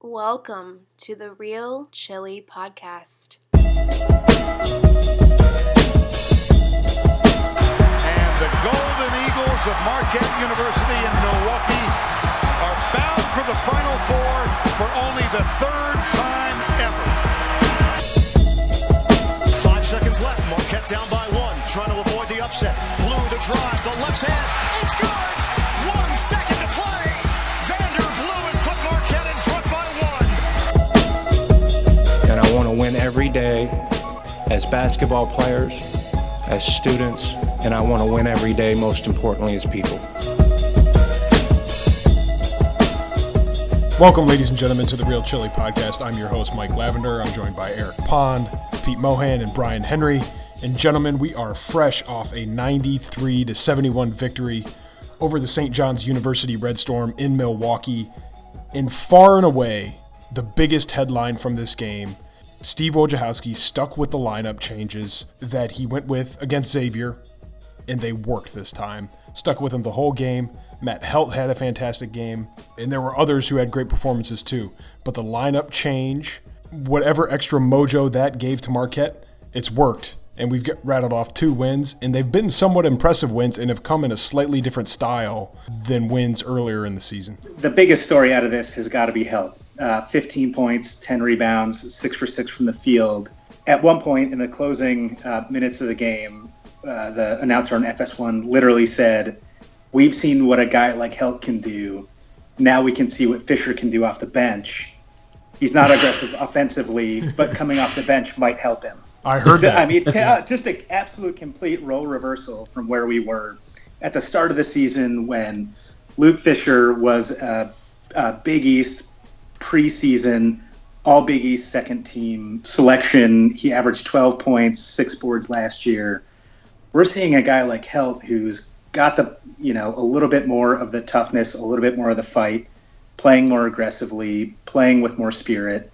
Welcome to the Real Chili Podcast. And the Golden Eagles of Marquette University in Milwaukee are bound for the Final Four for only the third time ever. 5 seconds left. Marquette down by one, trying to avoid the upset. Blue the drive, the left hand. It's good. 1 second to play. Vander Blue has put Marquette in front by one. And I want to win every day as basketball players, as students, and I want to win every day, most importantly, as people. Welcome, ladies and gentlemen, to the Real Chili Podcast. I'm your host, Mike Lavender. I'm joined by Eric Pond, Pete Mohan, and Brian Henry. And gentlemen, we are fresh off a 93-71 victory over the St. John's University Red Storm in Milwaukee. And far and away, the biggest headline from this game, Steve Wojciechowski stuck with the lineup changes that he went with against Xavier, and they worked this time. Stuck with him the whole game. Matt Heldt had a fantastic game, and there were others who had great performances too. But the lineup change, whatever extra mojo that gave to Marquette, it's worked. And we've rattled off 2 wins, and they've been somewhat impressive wins and have come in a slightly different style than wins earlier in the season. The biggest story out of this has got to be Heldt. 15 points, 10 rebounds, 6 for 6 from the field. At one point in the closing minutes of the game, the announcer on FS1 literally said, "We've seen what a guy like Heldt can do. Now we can see what Fisher can do off the bench. He's not aggressive offensively, but coming off the bench might help him." I heard that. I mean, just an absolute complete role reversal from where we were at the start of the season when Luke Fisher was a Big East preseason, all Big East second team selection. He averaged 12 points, 6 boards last year. We're seeing a guy like Heldt who's got a little bit more of the toughness, a little bit more of the fight, playing more aggressively, playing with more spirit,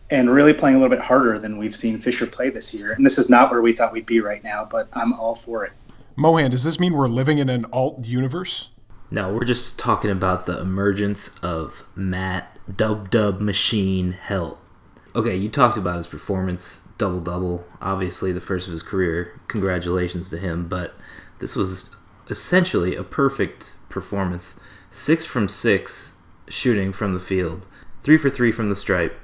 and really playing a little bit harder than we've seen Fisher play this year. And this is not where we thought we'd be right now, but I'm all for it. Mohan, does this mean we're living in an alt universe? No, we're just talking about the emergence of Matt Dub Machine Heldt. Okay, you talked about his performance, double-double, obviously the first of his career. Congratulations to him, but this was essentially a perfect performance. 6 from 6 shooting from the field, 3 for 3 from the stripe.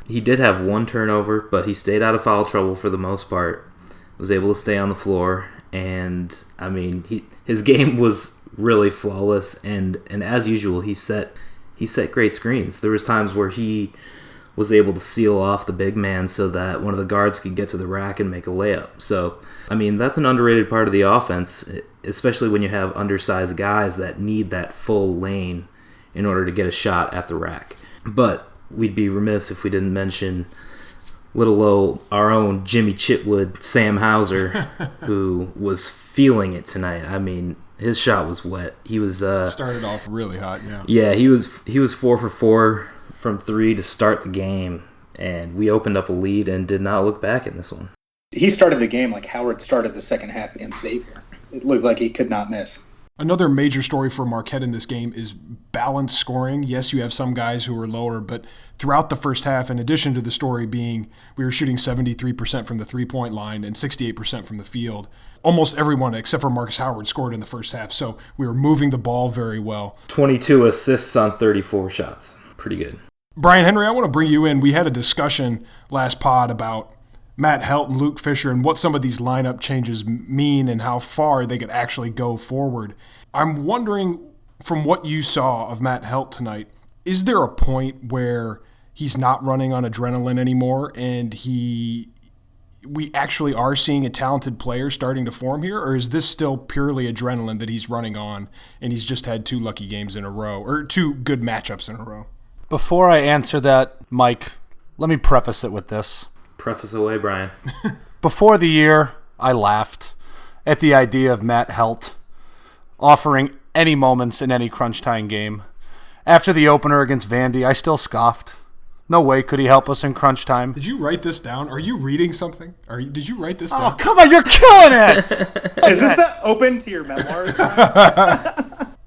He did have 1 turnover, but he stayed out of foul trouble for the most part, was able to stay on the floor, and I mean, his game was really flawless, and as usual, he set great screens. There was times where he was able to seal off the big man so that one of the guards could get to the rack and make a layup. So, I mean, that's an underrated part of the offense, especially when you have undersized guys that need that full lane in order to get a shot at the rack. But we'd be remiss if we didn't mention our own Jimmy Chitwood, Sam Hauser, who was feeling it tonight. I mean, his shot was wet. He was started off really hot, yeah. Yeah, he was 4 for 4 from 3 to start the game, and we opened up a lead and did not look back in this one. He started the game like Howard started the second half against Xavier. It looked like he could not miss. Another major story for Marquette in this game is balanced scoring. Yes, you have some guys who are lower, but throughout the first half, in addition to the story being we were shooting 73% from the three-point line and 68% from the field, almost everyone except for Marcus Howard scored in the first half, so we were moving the ball very well. 22 assists on 34 shots. Pretty good. Brian Henry, I want to bring you in. We had a discussion last pod about Matt Heldt and Luke Fisher and what some of these lineup changes mean and how far they could actually go forward. I'm wondering, from what you saw of Matt Heldt tonight, is there a point where he's not running on adrenaline anymore and we actually are seeing a talented player starting to form here, or is this still purely adrenaline that he's running on and he's just had 2 lucky games in a row, or 2 good matchups in a row? Before I answer that, Mike, let me preface it with this. Preface away, Brian. Before the year, I laughed at the idea of Matt Heldt offering any moments in any crunch time game. After the opener against Vandy, I still scoffed. No way could he help us in crunch time. Did you write this down? Are you reading something? Did you write this down? Oh, come on, you're killing it! Is this open to your memoirs?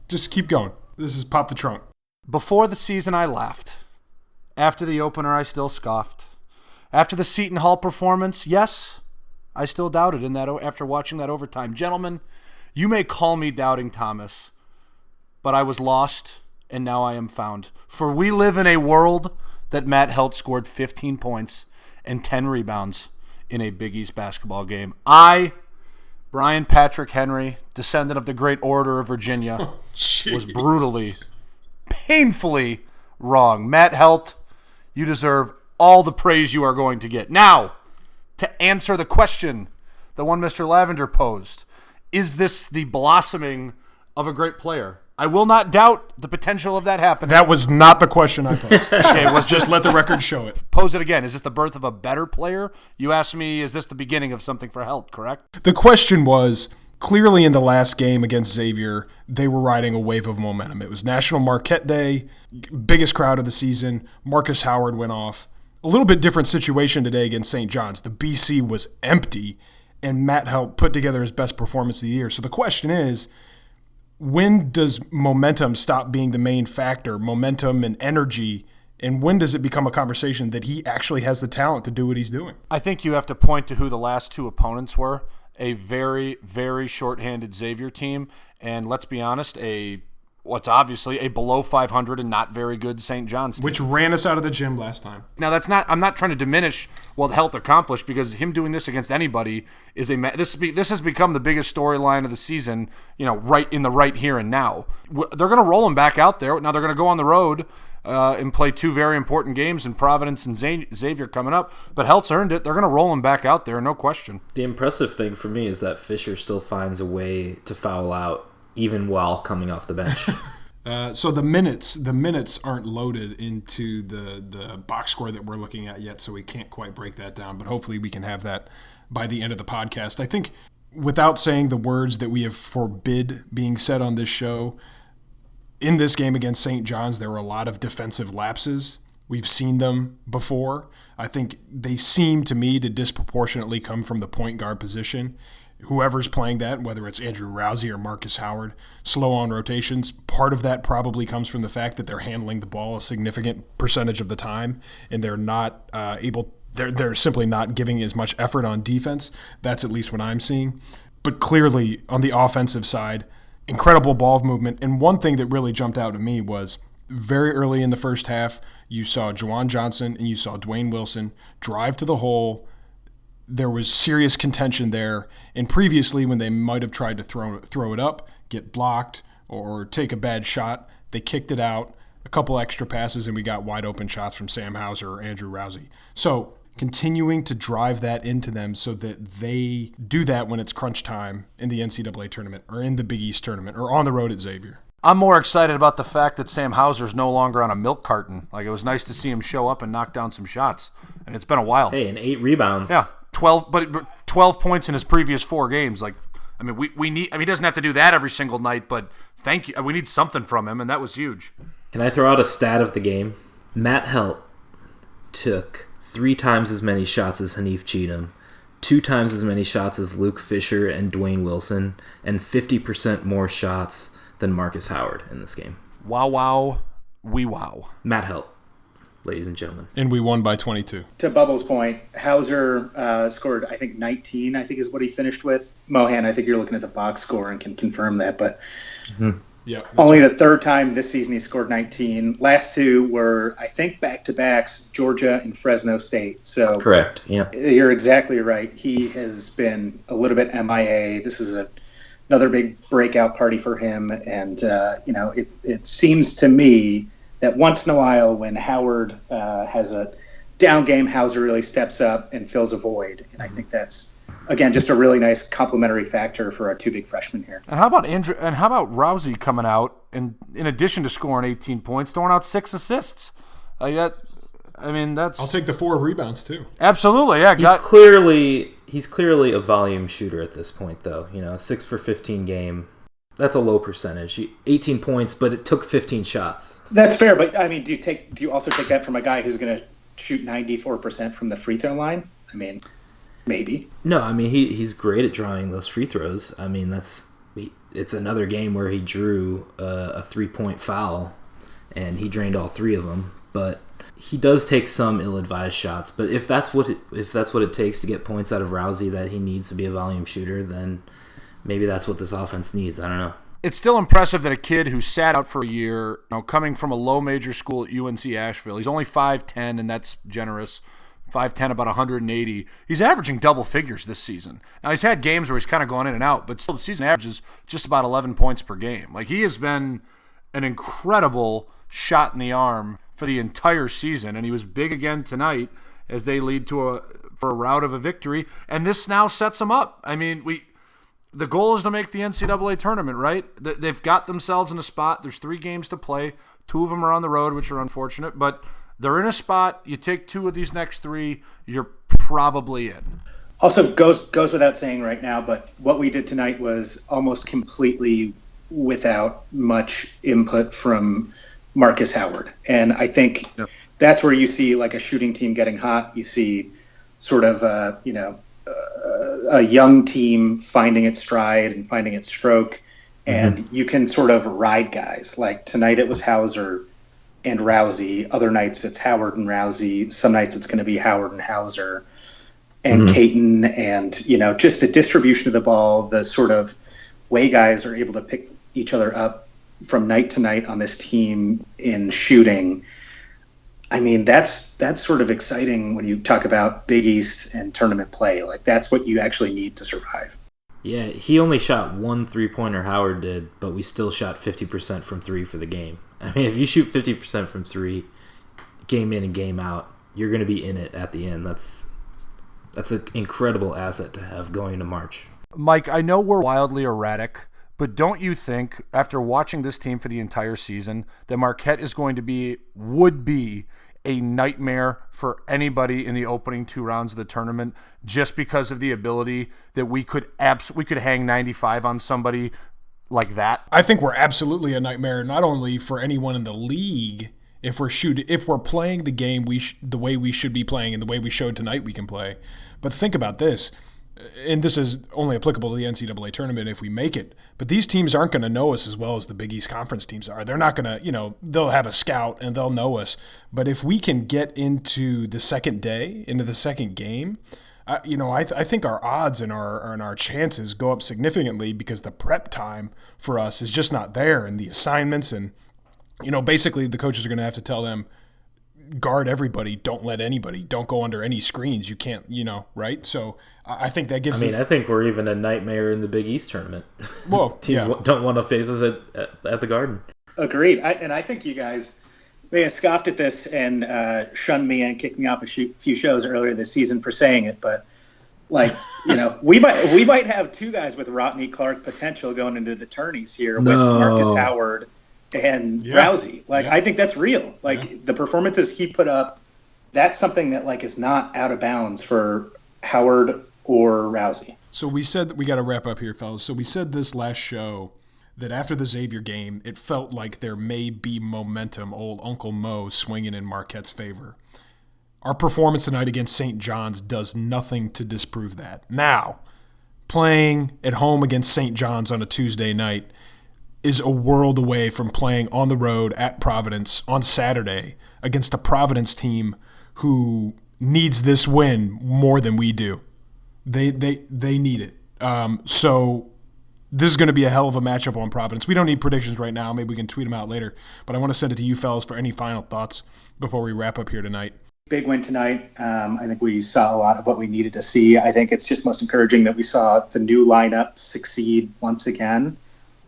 Just keep going. This is Pop the Trunk. Before the season, I laughed After the opener, I still scoffed. After the Seton Hall performance, yes, I still doubted in that after watching that overtime. Gentlemen, you may call me Doubting Thomas, but I was lost, and now I am found. For we live in a world that Matt Heldt scored 15 points and 10 rebounds in a Big East basketball game. I, Brian Patrick Henry, descendant of the Great Order of Virginia, was brutally, painfully wrong. Matt Heldt, you deserve all the praise you are going to get. Now, to answer the question, the one Mr. Lavender posed, is this the blossoming of a great player? I will not doubt the potential of that happening. That was not the question I posed. Okay, just let the record show it. Pose it again. Is this the birth of a better player? You asked me, is this the beginning of something for Heldt, correct? The question was, clearly in the last game against Xavier, they were riding a wave of momentum. It was National Marquette Day, biggest crowd of the season. Marcus Howard went off. A little bit different situation today against St. John's. The BC was empty, and Matt Heldt put together his best performance of the year. So the question is, when does momentum stop being the main factor, momentum and energy, and when does it become a conversation that he actually has the talent to do what he's doing? I think you have to point to who the last two opponents were. A very, very shorthanded Xavier team, and let's be honest, what's obviously a below 500 and not very good St. John's team. Which ran us out of the gym last time. Now, I'm not trying to diminish what Heldt accomplished, because him doing this against anybody is this has become the biggest storyline of the season, right in the right here and now. They're going to roll him back out there. Now they're going to go on the road and play two very important games in Providence and Xavier coming up. But Heldt's earned it. They're going to roll him back out there, no question. The impressive thing for me is that Fisher still finds a way to foul out even while coming off the bench. So the minutes aren't loaded into the box score that we're looking at yet, so we can't quite break that down. But hopefully we can have that by the end of the podcast. I think without saying the words that we have forbid being said on this show, in this game against St. John's, there were a lot of defensive lapses. We've seen them before. I think they seem to me to disproportionately come from the point guard position. Whoever's playing that, whether it's Andrew Rousey or Marcus Howard, slow on rotations, part of that probably comes from the fact that they're handling the ball a significant percentage of the time, and they're not they're simply not giving as much effort on defense. That's at least what I'm seeing. But clearly, on the offensive side, incredible ball movement. And one thing that really jumped out to me was very early in the first half, you saw Juwan Johnson and you saw Dwayne Wilson drive to the hole. There was serious contention there. And previously, when they might have tried to throw it up, get blocked, or take a bad shot, they kicked it out, a couple extra passes, and we got wide open shots from Sam Hauser or Andrew Rousey. So continuing to drive that into them so that they do that when it's crunch time in the NCAA tournament or in the Big East tournament or on the road at Xavier. I'm more excited about the fact that Sam Hauser's no longer on a milk carton. It was nice to see him show up and knock down some shots, and it's been a while. Hey, and 8 rebounds. Yeah, 12 points in his previous 4 games. We need. He doesn't have to do that every single night, but thank you. We need something from him, and that was huge. Can I throw out a stat of the game? Matt Heldt took 3 times as many shots as Hanif Cheatham, 2 times as many shots as Luke Fisher and Dwayne Wilson, and 50% more shots than Marcus Howard in this game. Wow, wow, we wow. Matt Heldt, ladies and gentlemen. And we won by 22. To Bubbles' point, Hauser scored, I think, 19, I think is what he finished with. Mohan, I think you're looking at the box score and can confirm that, but Yeah, only the third time this season he scored 19. Last 2 were, I think, back-to-backs, Georgia and Fresno State. So correct, yeah. You're exactly right. He has been a little bit MIA. This is another big breakout party for him, and it seems to me that once in a while when Howard has a down game, Hauser really steps up and fills a void, and I think that's, again, just a really nice complementary factor for our 2 big freshmen here. And how about Rousey coming out and, in addition to scoring 18 points, throwing out 6 assists? That's. I'll take the 4 rebounds too. Absolutely, yeah. He's clearly a volume shooter at this point, though. 6 for 15 game. That's a low percentage. 18 points, but it took 15 shots. That's fair, but do you also take that from a guy who's going to shoot 94% from the free throw line? Maybe. No, he's great at drawing those free throws. It's another game where he drew a 3-point foul, and he drained all 3 of them. but he does take some ill-advised shots. But if that's what it takes to get points out of Rousey, that he needs to be a volume shooter, then maybe that's what this offense needs. I don't know. It's still impressive that a kid who sat out for a year, coming from a low major school at UNC Asheville, he's only 5'10", and that's generous. 5'10", about 180. He's averaging double figures this season. Now, he's had games where he's kind of gone in and out, but still the season average is just about 11 points per game. Like, he has been an incredible shot in the arm for the entire season, and he was big again tonight as they lead for a rout of a victory, and this now sets him up. I mean, the goal is to make the NCAA tournament, right? They've got themselves in a spot. There's 3 games to play. 2 of them are on the road, which are unfortunate, but they're in a spot. You take 2 of these next 3, you're probably in. Also, goes without saying right now, but what we did tonight was almost completely without much input from Marcus Howard. And I think that's where you see like a shooting team getting hot. You see sort of, a young team finding its stride and finding its stroke. And you can sort of ride guys. Like tonight it was Hauser and Rousey. Other nights it's Howard and Rousey. Some nights it's going to be Howard and Hauser and Caton. And, just the distribution of the ball, the sort of way guys are able to pick each other up from night to night on this team in shooting. I mean, that's sort of exciting when you talk about Big East and tournament play. Like, that's what you actually need to survive. Yeah, he only shot 1 3-pointer, Howard did, but we still shot 50% from 3 for the game. I mean, if you shoot 50% from 3, game in and game out, you're going to be in it at the end. That's an incredible asset to have going into March. Mike, I know we're wildly erratic, but don't you think, after watching this team for the entire season, that Marquette is going to would be a nightmare for anybody in the opening 2 rounds of the tournament, just because of the ability that we could hang 95 on somebody like that? I think we're absolutely a nightmare, not only for anyone in the league. If we're playing the game the way we should be playing and the way we showed tonight we can play. But think about this. And this is only applicable to the NCAA tournament if we make it. But these teams aren't going to know us as well as the Big East Conference teams are. They're not going to, they'll have a scout and they'll know us. But if we can get into the second day, into the second game, I think our odds and our chances go up significantly, because the prep time for us is just not there, and the assignments and, basically the coaches are going to have to tell them, guard everybody, don't let anybody, don't go under any screens. You can't, right? So I think that gives. I think we're even a nightmare in the Big East tournament. Well, teams don't want to face us at the Garden. Agreed. I think you guys may have scoffed at this and shunned me and kicked me off a few shows earlier this season for saying it, but we might have 2 guys with Rodney Clark potential going into the tourneys here with Marcus Howard and Rousey. I think that's real. The performances he put up, that's something that is not out of bounds for Howard or Rousey. So we said that we got to wrap up here, fellas. So we said this last show that after the Xavier game, it felt like there may be momentum, old Uncle Mo swinging in Marquette's favor. Our performance tonight against St. John's does nothing to disprove that. Now, playing at home against St. John's on a Tuesday night is a world away from playing on the road at Providence on Saturday against a Providence team who needs this win more than we do. They need it. So this is going to be a hell of a matchup on Providence. We don't need predictions right now. Maybe we can tweet them out later. But I want to send it to you fellas for any final thoughts before we wrap up here tonight. Big win tonight. I think we saw a lot of what we needed to see. I think it's just most encouraging that we saw the new lineup succeed once again.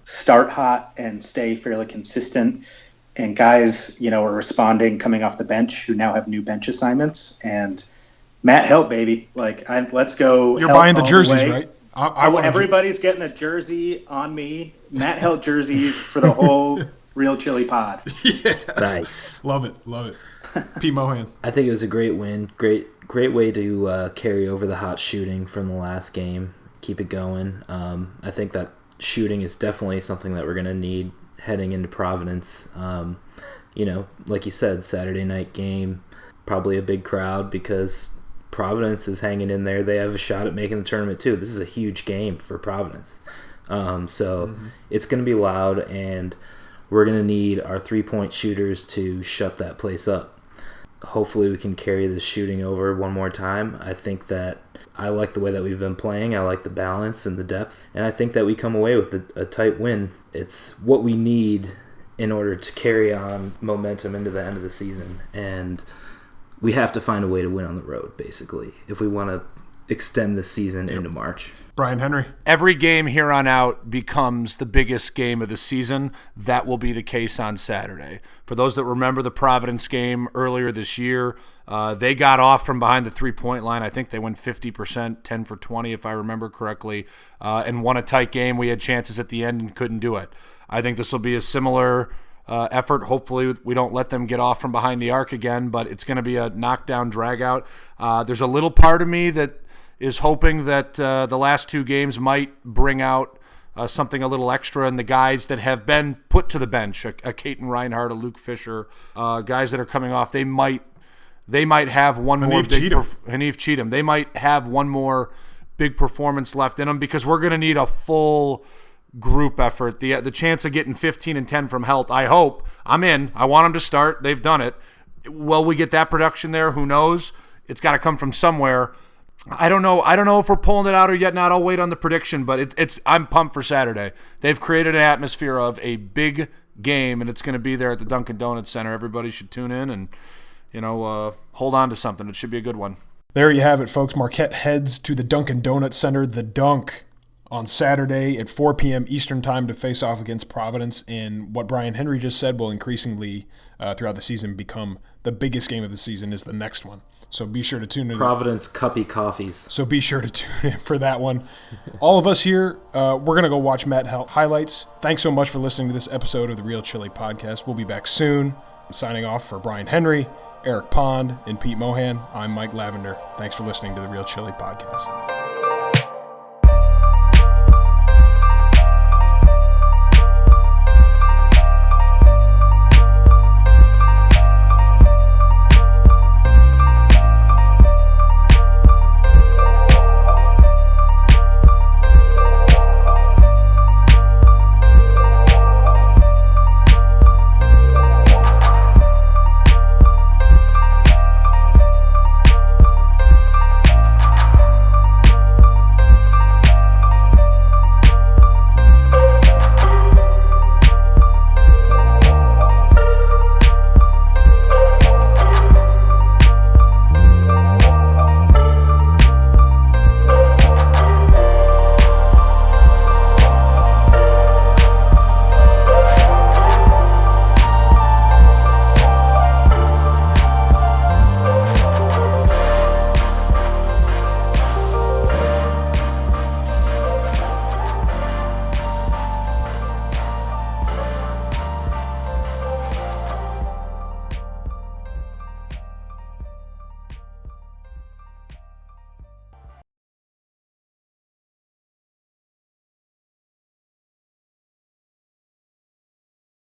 Start hot and stay fairly consistent, and guys, are responding coming off the bench who now have new bench assignments. And Matt Heldt, baby, let's go. You're buying the jerseys, right? Everybody's getting a jersey on me. Matt Heldt jerseys for the whole Real Chili pod. Yes. Nice. Love it. Pete Mohan. I think it was a great win. Great way to carry over the hot shooting from the last game. Keep it going. I think that shooting is definitely something that we're going to need heading into Providence. Like you said, Saturday night game, probably a big crowd because Providence is hanging in there. They have a shot at making the tournament too. This is a huge game for Providence. It's going to be loud, and we're going to need our 3-point shooters to shut that place up. hopefully we can carry this shooting over one more time. I think that I like the way that we've been playing. I like the balance and the depth. And I think that we come away with a tight win. It's what we need in order to carry on momentum into the end of the season. And we have to find a way to win on the road, basically, if we want to extend the season into March. Brian Henry. Every game here on out becomes the biggest game of the season. That will be the case on Saturday. For those that remember the Providence game earlier this year, they got off from behind the three-point line. I think they went 50%, 10 for 20 if I remember correctly, and won a tight game. We had chances at the end and couldn't do it. I think this will be a similar effort. Hopefully we don't let them get off from behind the arc again, but it's going to be a knockdown, drag-out. There's a little part of me that is hoping that the last two games might bring out something a little extra, and the guys that have been put to the bench, a Caton Reinhardt, a Luke Fisher, guys that are coming off, they might have one more big Hanif Cheatham. They might have one more big performance left in them, because we're going to need a full group effort. The chance of getting 15 and 10 from Heldt, I hope. I'm in. I want them to start. They've done it. Will we get that production there? Who knows? It's got to come from somewhere. I don't know if we're pulling it out or yet not. I'll wait on the prediction, but I'm pumped for Saturday. They've created an atmosphere of a big game, and it's going to be there at the Dunkin' Donuts Center. Everybody should tune in and hold on to something. It should be a good one. There you have it, folks. Marquette heads to the Dunkin' Donuts Center, the Dunk, on Saturday at 4 p.m. Eastern Time to face off against Providence. And what Brian Henry just said will increasingly throughout the season become the biggest game of the season is the next one. So be sure to tune in. Providence Cuppy Coffees. So be sure to tune in for that one. All of us here, we're going to go watch Matt Heldt highlights. Thanks so much for listening to this episode of the Real Chili Podcast. We'll be back soon. I'm signing off for Brian Henry, Eric Pond, and Pete Mohan. I'm Mike Lavender. Thanks for listening to the Real Chili Podcast.